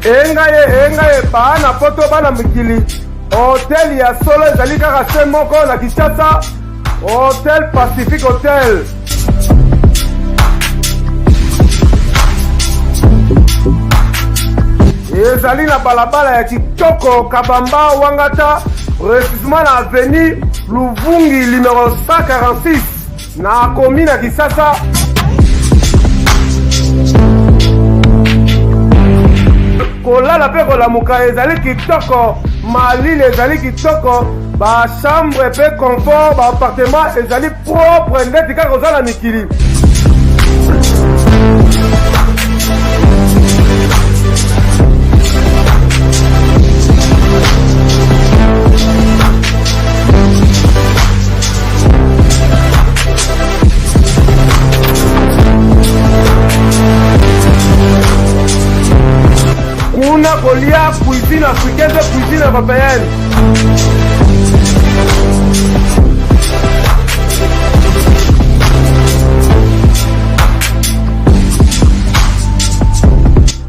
engaye bana poto bana mikili hotel ya solo ezali kaka se moko na Kinshasa, Hotel Pacific Hotel. Ezali na balabala ya kitoko Kabamba Wangata, précisément na avenue Luvungi numéro 146 na commune ya Kisasa. Kolala pe kolamuka ezali kitoko, malile ezali kitoko, ba chambre pe confort, ba appartement ezali propre ndeti kaka ozala mikili. Kuna kolia cuisine africaine, cuisine européenne.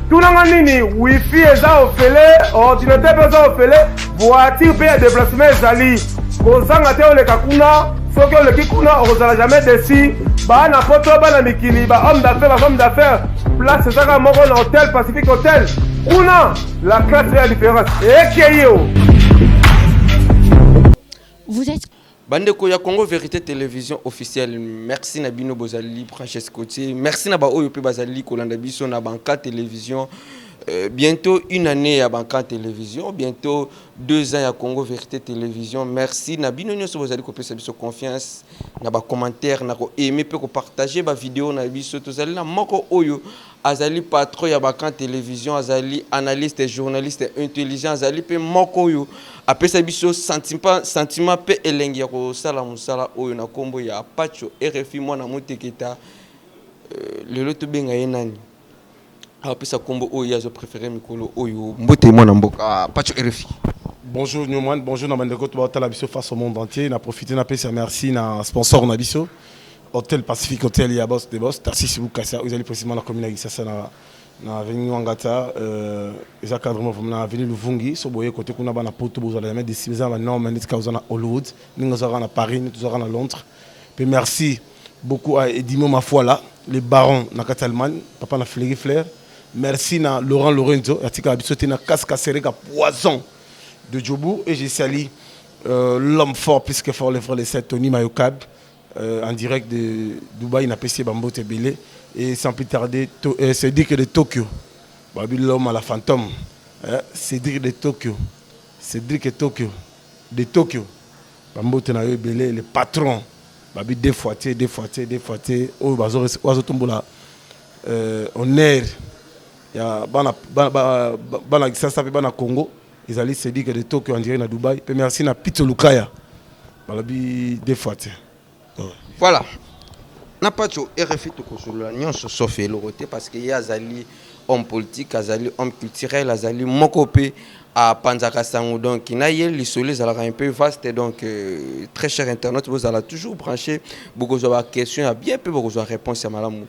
Tunanga nini, wifi eza ofele, ordinateur eza ofele, voiture pe ya déplacement ezali. Kozanga te oleka kuna, soki oleki kuna ozala jamais déçu. Bana poto bana mikili, ba homme d'affaires, ba femme d'affaires. Place ezaka moko na Hotel Pacific Hotel. Una, la classe est la différence. Vous êtes Bandeko ya Congo Vérité Télévision officielle. Merci Nabino Bozali, Francesco Côtier. Merci Naba Oyope Bazali, Kolanda Biso, Nabanka Télévision. Bientôt une année à Banca Télévision, bientôt 2 ans à Congo Vérité Télévision. Merci Nabino Nyoso Bozali ko pesa biso confiance, naba commentaire, nako aimer pe ko partager ba vidéo na biso tozali na moko oyo azali patron ya Banca Télévision, azali analyste, journaliste intelligent, azali pe moko oyo apesa biso sentiment pe elengi ya ko sala musala oyo na kombo ya Pacho RFI mwana muteketa lelo to benga yenani. Bonjour Newman, bonjour Namandeko, tu vas Nabiso face au monde entier. On a profité de faire merci à sponsor Nabiso, Hotel Pacific Hotel et Boss des Boss, Tarsis Boukassa, vous allez précisément la commune ça na avenue Wangata, ils cadrement comme na avenue Luvungi, so boye côté kuna bana poto vous allez mettre des cibles à non mais cause na Hollywood, nous avons à Paris, nous avons à Londres. Puis merci beaucoup à Edimo ma foi là, les barons na Catalman, papa na Fléry Flair. Merci à Laurent Lorenzo, à Bissoté na casque à poison de Djobou. Et j'ai sali l'homme fort, plus que fort, le frère de Saint Tony Mayokab, en direct de Dubaï, il a passé Bambo Tebele. Et sans plus tarder, Cédric de Tokyo. L'homme à la fantôme. Cédric de Tokyo. Cédric de Tokyo. De Tokyo. Bambo Tebele, le patron. Babi deux fois. Oh, Bazo Tombola. Honneur. Il y a bana Kisasa pe bana Congo, ils allaient se dire que de Tokyo en direct na Dubaï. Pe merci na Pito Lukaya. Balabi deux fois. Voilà. Na pacho RFI to kosolola nyonso sauf eloroté parce que y a azali homme politique, azali homme culturel, azali mokope à Panzaka Sango donc na yel l'isolé ça un peu vaste donc très cher internaute vous allez toujours brancher beaucoup de questions à bien peu beaucoup de réponses à malamu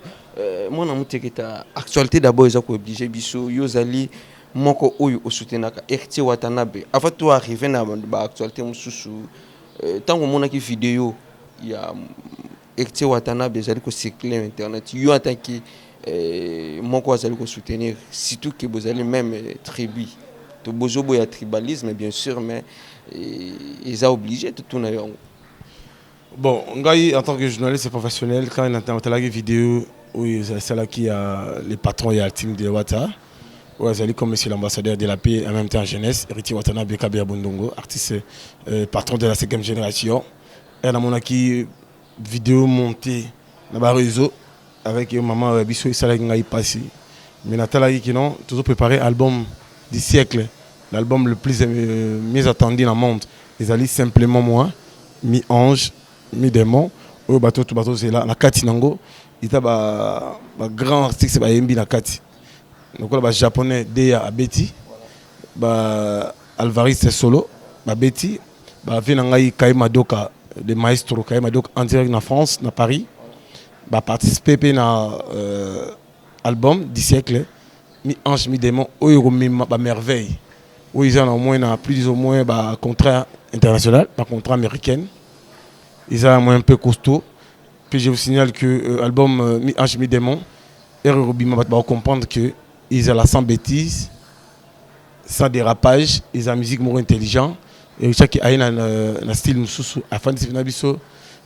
moi na muteketa actualité d'abord ils ont obligé biso yozali moko oyo osutenaka Ertie Watanabe avant toi arriver na ba actualité mususu tant que mon vidéo il y a Ertie Watanabe zali ko circuler internet yo en tant que moko azali ko soutenir surtout que vous allez même tribu to bozobo ya tribalisme bien sûr mais ils ont obligé de tourner. Bon, Ngaï en tant que journaliste professionnel quand il entend la vidéo où c'est là qui a les patrons et la team de Wata où ils comme monsieur l'ambassadeur de la paix en même temps jeunesse Ertie Watanabe Kabia Bondongo artiste patron de la 5e génération et on a mon qui vidéo montée dans le réseau avec maman Bissou et Salah Ngaï passé mais Nathalie qui non toujours préparé album du siècle, l'album le plus mieux attendu dans le monde. Les alliés simplement moi, mi-ange, mi-démon, au bateau tout bateau c'est là, la Kati Nango, il y a un grand artiste c'est Yembi la Kati. Donc là japonais Deya à Betty, Alvarez c'est solo, Betty, Venangai Kaima Doka de maestro Kaima Doka en direct en France, en Paris, participer à album du siècle. mi ange mi démon oyo komema ba merveille où ils ont au moins plus ou moins un contrat international, un contrat américain. Ils ont un peu costaud. Puis je vous signale que l'album Mi Ange Mi Démon, Robima va comprendre que ils ont la sans bêtises, sans dérapage, ils ont la musique moins intelligente. Et chaque a un style mususu, afin de se faire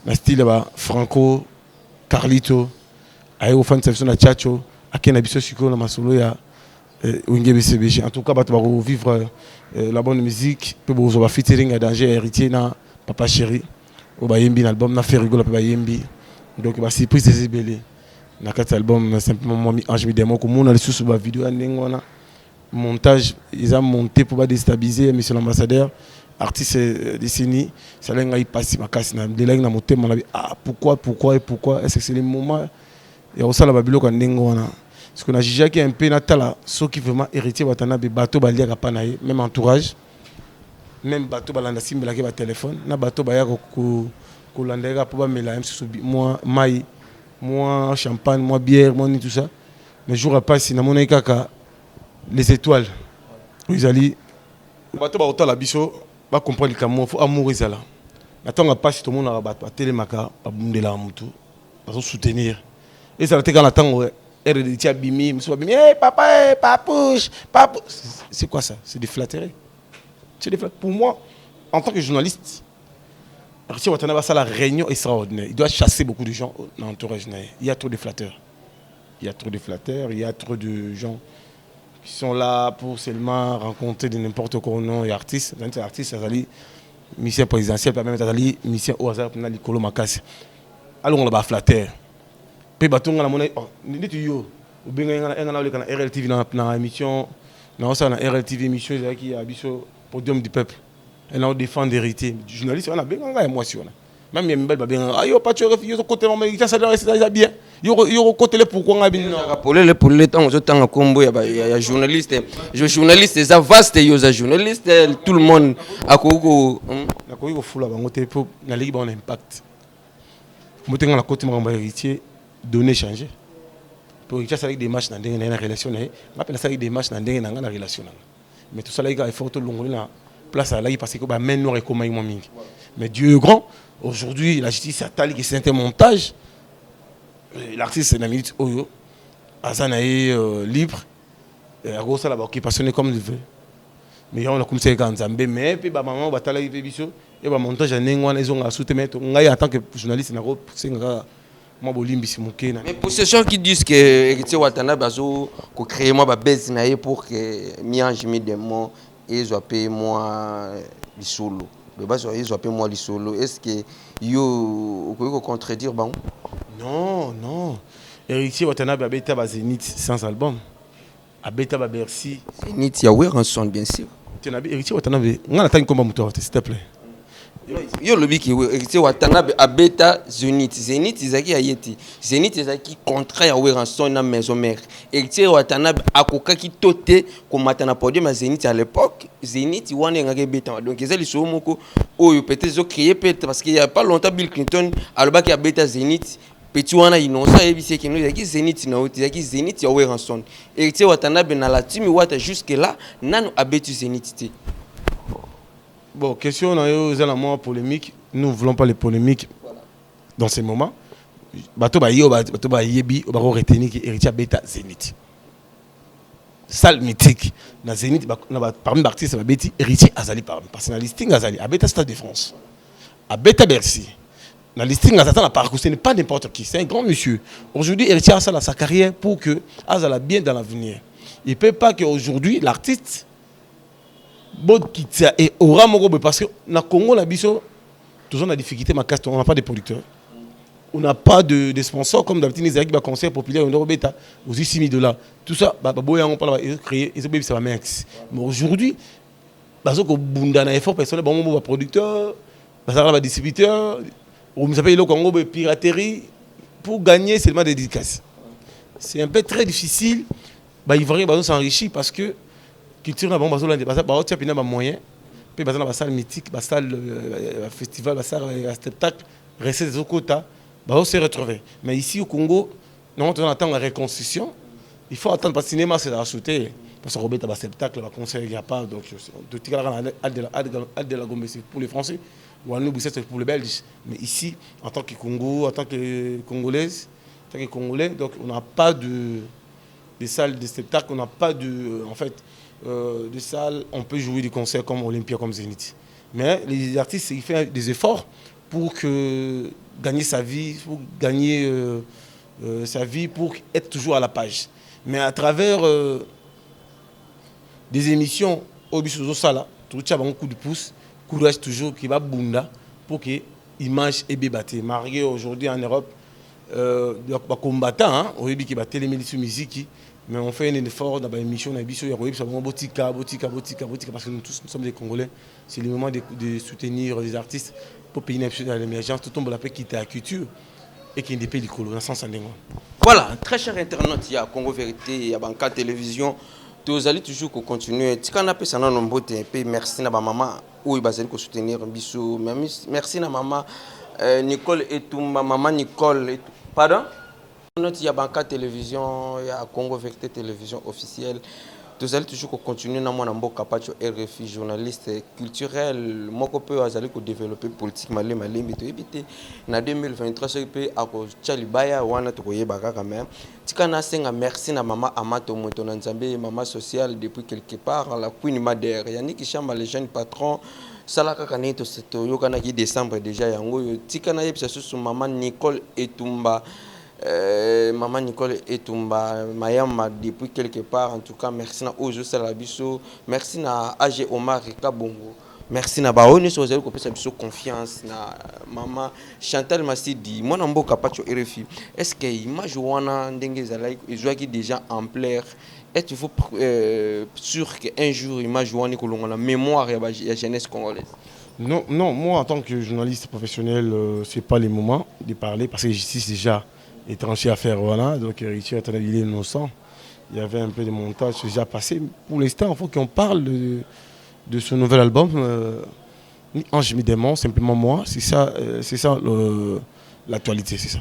un style franco, Carlito, a eu fan de se faire chacho, a qui n'habite sur le masolo ya. En tout cas, on va vivre la bonne musique. On va featuring à danger héritier na papa chéri. On va yembi l'album na fait rigoler papa yembi. Donc va surprise des belé. Na quatre album simplement moi ange mi démon comme on a les sous sur la vidéo n'engona montage ils ont monté pour pas déstabiliser monsieur l'ambassadeur artiste décennie ça l'enga y passe ma casse na de là na monter mon avis pourquoi est-ce que c'est le moment et au sala babilo quand n'engona parce qu'on a jugé qu'il y a un peu natala ceux qui vraiment héritier watana be bateau balia kapanaye même entourage même bateau balanda simbela ke ba téléphone na bateau baya ko landera pour ba mela moi mai moi champagne moi bière moi ni tout ça mais jour après si na mona kaka les étoiles ils allient bateau ba autant la biso ba comprendre que faut amour izala natanga passe tout le monde na bateau telemaka ba bundela mutu ba soutenir et ça te quand natango héritier bimi monsieur bimi hey papa hey papouche papou c'est quoi ça c'est des flatteries pour moi en tant que journaliste héritier watana ça la réunion extraordinaire il doit chasser beaucoup de gens dans l'entourage il y a trop de flatteurs il y a trop de gens qui sont là pour seulement rencontrer de n'importe quoi nom et artistes ça allait mission présidentielle pas même ça allait mission au hasard pour les colo makasi alors on va flatteur pe batonga na mona ni tu yo ou bien ngana le kana RLTV na émission na ça na RLTV émission qui a biso podium du peuple et là on défend l'héritier journaliste on a bien ngana émotion même il mbel ba bien ayo pas tu refuse côté maman ça bien yo côté le pourquoi ngabi rappeler pour le temps je temps combo ya journaliste ça vaste yo za journaliste tout le monde akoko na ko fula bango te pour na ligi bon impact motenga na côté maman héritier donner changer pour que ça avec des matchs dans des relations là rappelle ça avec des matchs dans des na relation mais tout ça là il faut tout longo na place là il parce que ba main noire et comme moi mingi mais Dieu est grand aujourd'hui la justice a tali que c'est un montage l'artiste c'est la minute oyo azana libre à gros ça là qui passionné comme il veut mais on a comme c'est quand Nzambe mais puis ba maman ba tala il biso et ba montage en ngwana ils ont à soutenir ngai en tant que journaliste na ko singa. Mais pour ces gens qui disent que héritier Watanabe a créé moi base pour que Mi Ange Mi Démon et soit payé moi le solo. Le bas ils soit payé moi le solo. Est-ce que yo vous contredire bon? Non. Héritier Watanabe a bêta ba Zénith sans album. A bêta ba Bercy. Zénith ya ouais rançon bien sûr. Tu n'as héritier Watanabe. Ngana tani komba muto s'il te plaît. Yo lobi ki héritier Watanabe abeta Zénith izaki ayeti Zénith izaki contrat ya rançon na maison mère héritier Watanabe akokaki tote ko matana podium ya Zénith à l'époque Zénith wana ngaki beta donc ezali so moko oyo peut-être zo créer peut-être parce qu'il y a pas longtemps Bill Clinton alobaki abeta Zénith petit wana innocent ebisi ki no izaki Zénith na oti izaki Zénith ya rançon héritier Watanabe na la team wata jusque là nanu abetu Zénith te. Bon, question la polémique. Nous ne voulons pas les polémiques dans ces moments. Bato ba yebi ba retenir que héritier beta Zénith. Salle mythique na Zénith parmi les artistes beti héritier azali parmi parce que na listing azali abeta Stade de France. Abeta Bercy. Na listing azata na parcours ce n'est pas n'importe qui, c'est un grand monsieur. Aujourd'hui héritier a sa carrière pour que azala bien dans l'avenir. Il ne peut pas que aujourd'hui l'artiste et aura mon parce que na Congo la biso toujours la difficulté ma casse on n'a pas de producteurs on n'a pas de sponsors comme d'habitude les équipes concert populaire on a bêta aussi $6,000 tout ça boya on parle créer ils ont ça va max mais aujourd'hui parce que bunda na effort personnel bon producteur ça va distributeur on nous appelle le Congo piraterie pour gagner seulement des dédicaces c'est un peu très difficile Ivoirien s'enrichir parce que culture na bon bazo la dépassé ba otia pina ba moyen pe bazana ba salle mythique ba salle festival ba salle spectacle recette des quota ba se retrouver mais ici au Congo nous on attend la reconstruction Il faut attendre parce que le cinéma, c'est la sauter. Parce que Robert a un spectacle, un concert, il n'y a pas. Donc, de la Gombe, c'est pour les Français. Ou à nous, c'est pour les Belges. Mais ici, en tant que Congo, en tant que Congolaise, en tant que Congolais, donc on n'a pas de salles de spectacle, on n'a pas de salles, on peut jouer des concerts comme Olympia, comme Zénith. Mais les artistes, ils font des efforts pour gagner sa vie, pour gagner sa vie, pour être toujours à la page. Mais à travers des émissions, au Bissozo Sala, tout le monde a un coup de pouce, courage toujours qui va bunda pour que l'image est bébattée. Marié aujourd'hui en Europe, des combattants, au début qui va télémédier sur musique, mais on fait un effort dans l'émission, on a dit botika, parce que nous tous nous sommes des Congolais. C'est le moment de soutenir les artistes pour payer une l'émergence, tout le monde l'appelle quitter la culture et qui est des pays du Colo, dans le sens en Voilà, très cher internaute, il y a Congo Vérité, il y a Banca Télévision. Vous allez toujours continuer. Si on a ça dans nos merci à ma maman, oui, vous allez soutenir Bissou. Merci à maman Nicole et tout, ma maman Nicole. Pardon? Il y a Banca Télévision, il y a Congo Vérité Télévision officielle. Vous allez toujours continuer dans mon ambo capacho RFI journaliste culturel. Moi je peux aller développer politique malé mais to éviter na 2023 ce peut à Chalibaya wana to koyeba quand même. Tikana senga merci na maman Amato Moto na Nzambe maman sociale depuis quelque part la Queen Madère. Yannick Chamba les jeunes patrons salaka kaneto seto yokana ki décembre déjà yango tikana yebisa sur maman Nicole Etumba. Maman Nicole Etumba Mayama depuis quelque part en tout cas merci na Ojo Salabiso merci na AG Omar Kabongo merci na baoni so zelo ko pesa biso confiance na maman Chantal Massidi moi na mboka pacho RFI est-ce que image wana ndenge zalai ezwaki déjà ampleur êtes-vous sûr que un jour image wana ko longa mémoire ya jeunesse congolaise? Non, moi en tant que journaliste professionnel, c'est pas le moment de parler parce que justice déjà étranger à faire, voilà. Donc Richard il est innocent. Il y avait un peu de montage déjà passé. Pour l'instant, il faut qu'on parle de ce nouvel album. Ange mi démon, simplement moi. C'est ça l'actualité, c'est ça.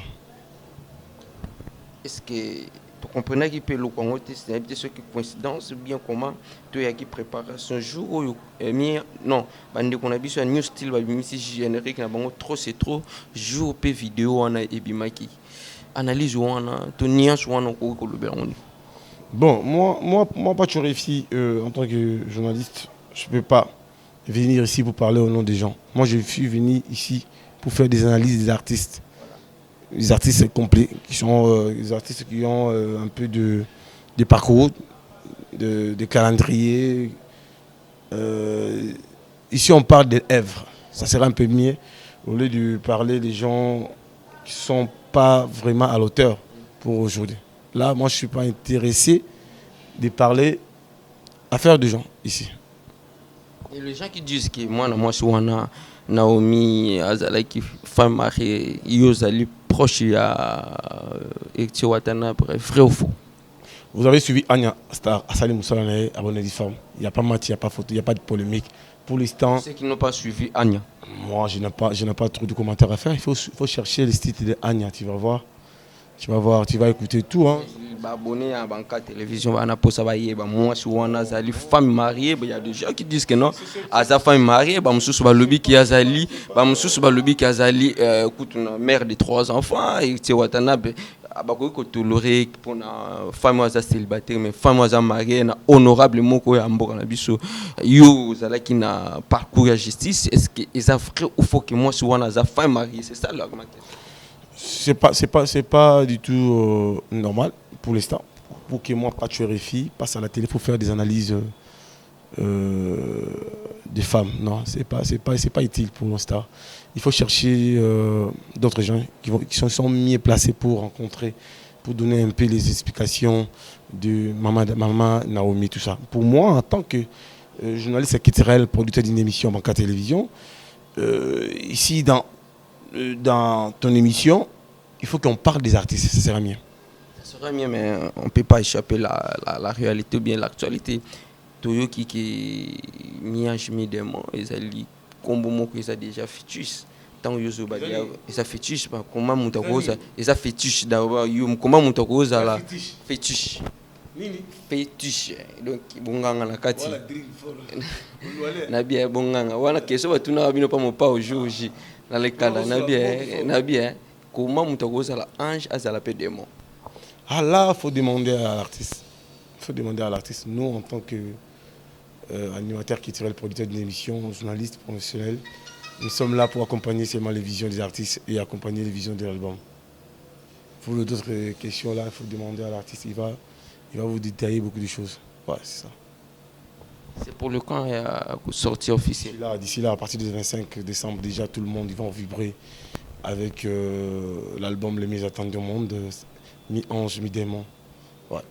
Est-ce que tu comprenais qu'il peut le Congo, c'est ce qui coïncidence bien comment tu as qui préparation jour non, bande qu'on a vu sur un new style, générique, trop c'est trop jour p vidéo on a ebimaki. Analyse wana to nuance wana ko le Bon, moi pas toujours ici en tant que journaliste, je peux pas venir ici pour parler au nom des gens. Moi je suis venu ici pour faire des analyses des artistes. Les artistes complets qui sont les artistes qui ont un peu de parcours, de calendrier. Ici on parle des œuvres. Ça serait un peu mieux au lieu de parler des gens qui sont pas vraiment à l'auteur pour aujourd'hui. Là, moi, je ne suis pas intéressé de parler affaires de gens ici. Et les gens qui disent que moi, je suis Naomi, Azalaki, femme mariée, Yozali, proche à Ekti Watana, bref, vrai ou faux? Vous avez suivi Anya Star, Assali Moussalane, abonné des femmes. Il n'y a pas de matière, il n'y a pas de photo, il n'y a pas de polémique. Pour l'instant. Ceux qui n'ont pas suivi Anya. Moi, je n'ai pas trop de commentaires à faire. Il faut chercher les titres de Anya. Tu vas voir, tu vas écouter tout. Hein. Abonné à Banca Télévision, moi, je suis une femme mariée. Il y a des gens qui disent que non. À sa femme mariée, je suis lobby qui a Zali, mère de 3 enfants. Et tu vois, abako toléré pour na femme célibataire mais femme mariée na honorable moko ya mboka na biso yo zalaki na parcours ya justice. Est-ce que ça vrai ou faut que moi je sois na femme mariée? C'est ça l'argumentation. C'est pas du tout normal pour l'instant. Pour que moi pas tuer filles passe à la télé pour faire des analyses des femmes. Non, c'est pas utile pour l'instant. Il faut chercher d'autres gens qui sont mieux placés pour rencontrer, pour donner un peu les explications de maman Naomi, tout ça. Pour moi, en tant que journaliste culturel, producteur d'une émission Banca Télévision, ici dans ton émission, il faut qu'on parle des artistes, ça sera mieux. Ça sera mieux, mais on ne peut pas échapper à la réalité ou bien l'actualité. Toyo qui miage midemo ezali kombo moko eza déjà fétiche tant yozo badia eza fétiche ba comment mutakoza eza fétiche d'abord yo comment mutakoza la fétiche fétiche donc bonganga na kati na bien bonganga wana keso batuna bino pa mopa au jour J na le kala na bien comment muto kozala ange azala pe démon. Ah là, faut demander à l'artiste. Faut demander à l'artiste. Nous, en tant que animateur culturel, producteur d'une émission, journaliste professionnel, nous sommes là pour accompagner seulement les visions des artistes et accompagner les visions de l'album. Pour d'autres questions là, il faut demander à l'artiste. Il va vous détailler beaucoup de choses. Ouais, c'est ça. C'est pour le quand sortie officielle. D'ici là, à partir du 25 décembre, déjà tout le monde ils vont vibrer avec l'album Les Mieux Attendus au monde, mi-ange, mi-démon. Ouais.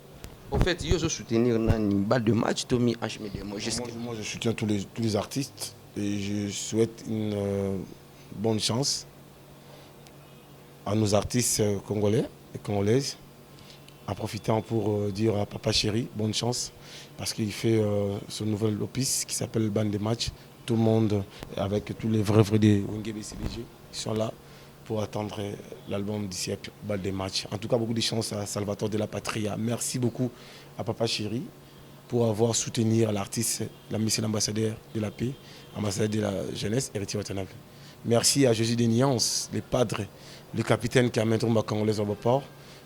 Au fait, il faut soutenir une balle de match, Tommy Ange, mi-démon. Moi, je soutiens tous les artistes et je souhaite une bonne chance à nos artistes congolais et congolaises, en profitant pour dire à Papa Chéri, bonne chance, parce qu'il fait son nouvel opus qui s'appelle Bande de Match. Tout le monde, avec tous les vrais des Wengebe CDG, qui sont là pour attendre l'album d'ici à Bande de Match. En tout cas, beaucoup de chance à Salvatore de la Patria. Merci beaucoup à Papa Chéri pour avoir soutenu l'artiste, monsieur l'ambassadeur de la paix, ambassadeur de la jeunesse, Héritier Watanabe. Merci à Jésus des Nuances, les padres, le capitaine qui a maintenant congolais au port.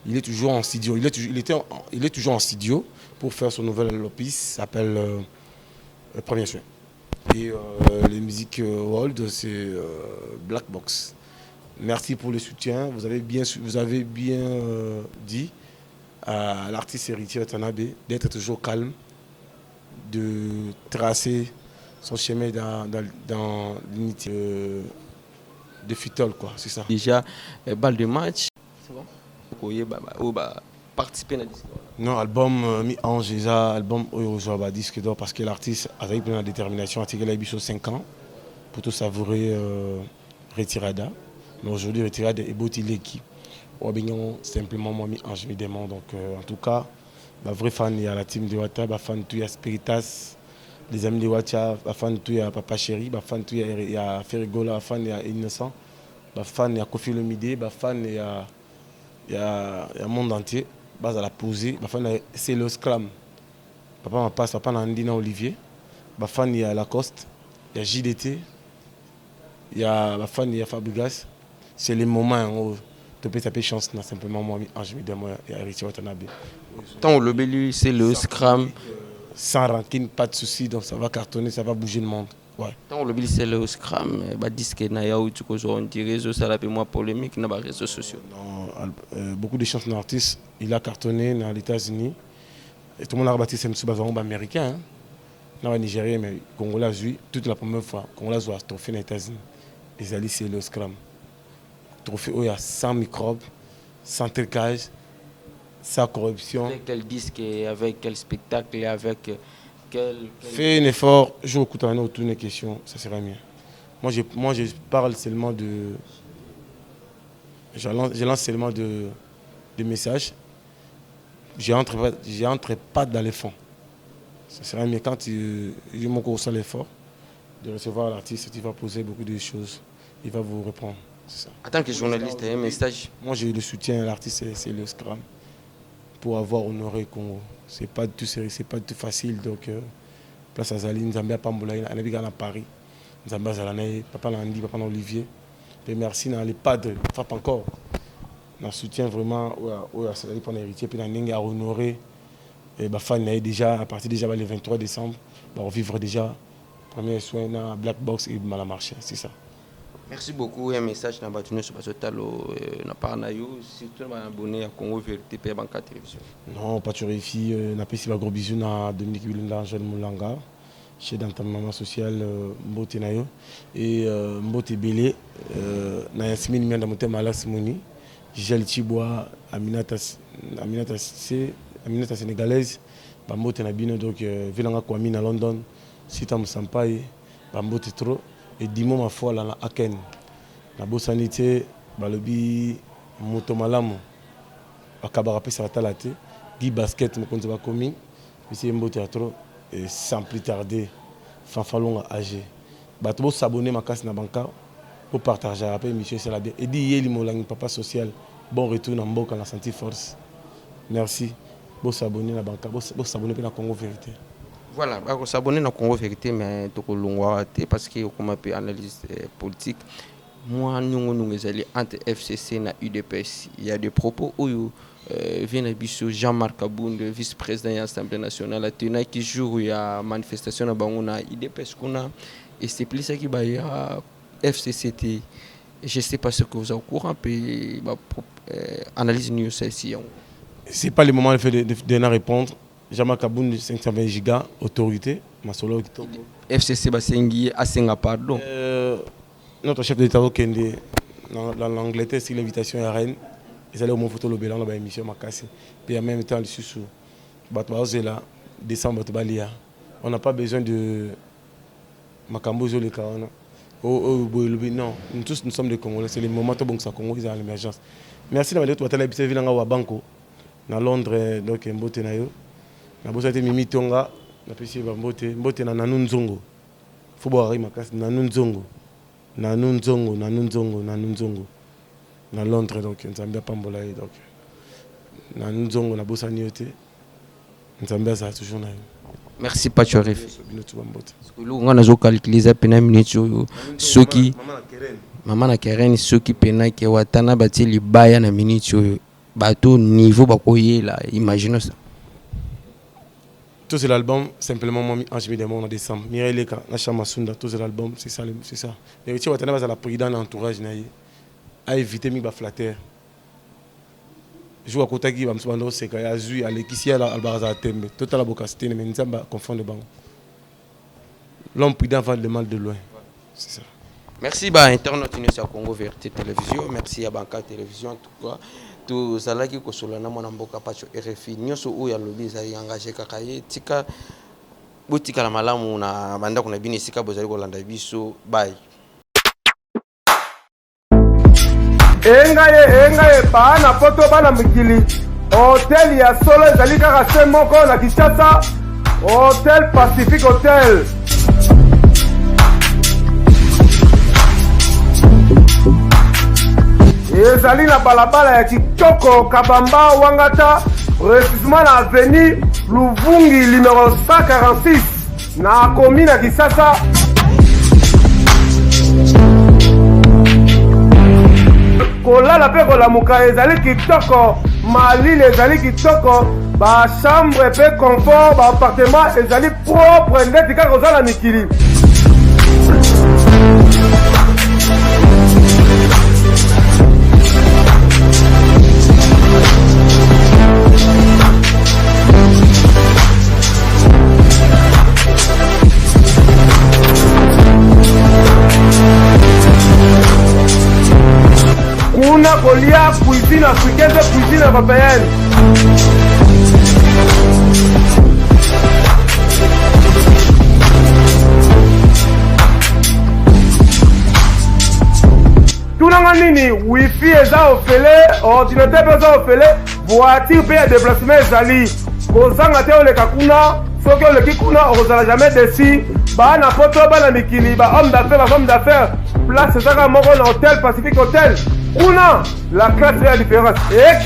Il est toujours en studio. Il est toujours en studio pour faire son nouvel opus, s'appelle Premier Soin. Et les musiques world, c'est Black Box. Merci pour le soutien. Vous avez bien dit à l'artiste Héritier Watanabe d'être toujours calme, de tracer son chemin dans l'unité de Fitol, quoi, c'est ça. Déjà, balle de match, c'est bon. Participer à la disque. Non, album mi-ange, déjà, album Oyozoba disque d'or parce que l'artiste a eu la détermination à tirer la biche 5 ans pour tout savourer Retirada. Mais aujourd'hui, Retirada est beau, il est qui. Simplement, moi, mi-ange, mi-démon. Donc, en tout cas, ma vraie fan, il y a la team de Wata, ma fan, il y a Spiritas. Les amis de Watia, ma fan, il y a Papa Chéri, ma fan, il y a Ferrigola, ma fan, il y a Innocent, ma fan, il y a Kofi Lomide, ma fan, il y a monde entier. Base à la posée, ma fan, c'est le Scram. Papa m'a passe, papa Nandina Olivier, ma fan, il y a Lacoste, il y a JDT, il y a ma fan, il y a Fabregas. C'est les moments où tu peux taper chance, simplement moi, je me demande, il y a Héritier Watanabe. Tant le Bélu, c'est le Scram. Sans rancune, pas de soucis, donc ça va cartonner, ça va bouger le monde. Ouais. Tant le Bélu, c'est le Scram. Disque Naya ou tu on dirait que ça a moins polémique dans les réseaux sociaux. Non, beaucoup de chansons d'artistes, il a cartonné dans les États-Unis. Et tout le monde a rabattu ces musiques américains. Dans le Nigeria, mais Congolais a joué toute la première fois. Congolais a joué à trophée dans les États-Unis. Les alliés, c'est le Scram. Trophée où il y a 100 microbes, 100 trucages, 100 corruption. Avec quel disque, avec quel spectacle, avec quel... Fais un effort, je écoute un autre une question, ça sera mieux. Moi, je parle seulement de... Je lance seulement de messages. Je n'entre pas dans les fonds. Ça sera mieux quand tu ressens l'effort de recevoir l'artiste, il va poser beaucoup de choses. Il va vous répondre. Ça. En tant que journaliste, un message. Moi, je le soutiens à l'artiste, c'est le Scram. Pour avoir honoré Congo. C'est pas du tout facile. Donc, place à Zali, Nzambia Pambola, on a Paris. Nzambia Zalanaï, Papa Nandi, Papa Olivier. Et merci dans les padres, frappe encore. On soutient vraiment pour l'héritier, puis on a honoré. Et déjà, à partir déjà le 23 décembre, on va vivre déjà premier soin dans Black Box et Malamarché. C'est ça. Merci beaucoup. Un message dans Batune sur Basotalo, na Parnayo, surtout les abonnés à Congo Vérité pour Banca Télévision. Non, pas toujours ici. On a fait un gros bisou à Dominique Bilunda, Jean Moulanga, chez Dantamama Social, Mbote Nayo. Et Mbote Belé, na Yasmine Mianda Motem Alas Mouni, Gilles Chibois, Aminata sénégalaise, Mbote Nabino, donc Vilanga Kwame à London, Sitam Sampaï, Mbote Tro. Et dis-moi ma foi là, à Aken. La Bossanité, Balobi, Motomalamu, à Kabarapé, ça va t'alater. Guy Basket, mon compte va commis. Monsieur Mbo Théâtre, et sans plus tarder, Fanfalon à AG. Batbo s'abonner ma casse na banca pour partager après monsieur c'est la bien. Et dit Yeli Molang, papa social, bon retour dans Mboka la santé force. Merci. Vous s'abonnez à la banque, vous s'abonnez à la Congo Vérité. Voilà, on s'abonne à Congo Vérité, mais parce que comme un analyse politique, moi, nous sommes entre FCC et UDPS. Il y a des propos où vient Jean-Marc Abound, vice-président de l'Assemblée nationale, qui joue à manifestation à UDPS. Et c'est plus ça qui va à FCCT. Je ne sais pas ce que vous avez au courant, puis analyse news ici. Ce n'est pas le moment de répondre. Jean-Marc Abound, 520 gigas, autorité. FCC Basengi à Singapour. Notre chef d'État dans l'Angleterre, c'est l'invitation à Rennes. Ils allaient au Mont Photo Lobelan, dans l'émission Makassi. Puis en même temps, sous décembre, on n'a pas besoin de Makambozo le Kawana. Non, nous tous nous sommes des Congolais. C'est le moment où ça Congo est à l'émergence. Merci d'avoir été à l'habitude de Banco, dans Londres, donc Mbote Nayo. Na bosa te Mimi Tonga, na pesi ba Mbote na Nanunzongo. Faut boire Makassi Nanunzongo. Nanunzongo. Na Londres donc Nzambia Pambola donc. Nanunzongo na bosa niote. Nzambia ça toujours na. Merci Pachorif. On a zo calculer pena minute soki mama na Keren soki pena ke watana bati libaya na minute bato niveau bakoyela imagine ça. Tout c'est l'album simplement moi Ange Midemon en décembre. Mireille Leka na Chama Sunda tout c'est l'album c'est ça. Mais tu watana ba la président entourage na a éviter mi ba flatter. Je côté qui va me souvent c'est qu'il y a Zui à l'équipe à Albaraza Tembe total abocasté mais Nzamba confondre banc l'homme prudent va le mal de loin c'est ça. Merci ba internet sur Congo Vérité Télévision, merci à Banca Télévision en tout cas tout ça là qui kosola na mona mboka pacho RFI nyoso o ya lobby za engagé kakaye tika botika la malamu na banda kuna bini sika bozali kolanda biso bye. Engaye bana poto bana mikili hotel ya solo ezali kaka se moko na Kinshasa Hotel Pacific Hotel. Ezali na balabala ya Kitoko Kabamba Wangata précisément na avenue Luvungi numéro 146 na commune ya Kinshasa. Kolala pe kolamuka ezali kitoko malili ezali kitoko ba chambre pe confort ba appartement ezali propre ndeti kaka kozala mikili. Kuna kolia cuisine africaine et cuisine européenne. Tunanga nini wifi eza ofele, ordinateur eza ofele, voiture pe ya déplacement ezali. Kozanga te oleka kuna, soki oleki kuna ozala jamais déçu. Bana poto bana mikili, ba homme d'affaires, ba femme d'affaires. Place ezaka moko na Hôtel Pacific Hotel. Kuna la classe est la différence. Et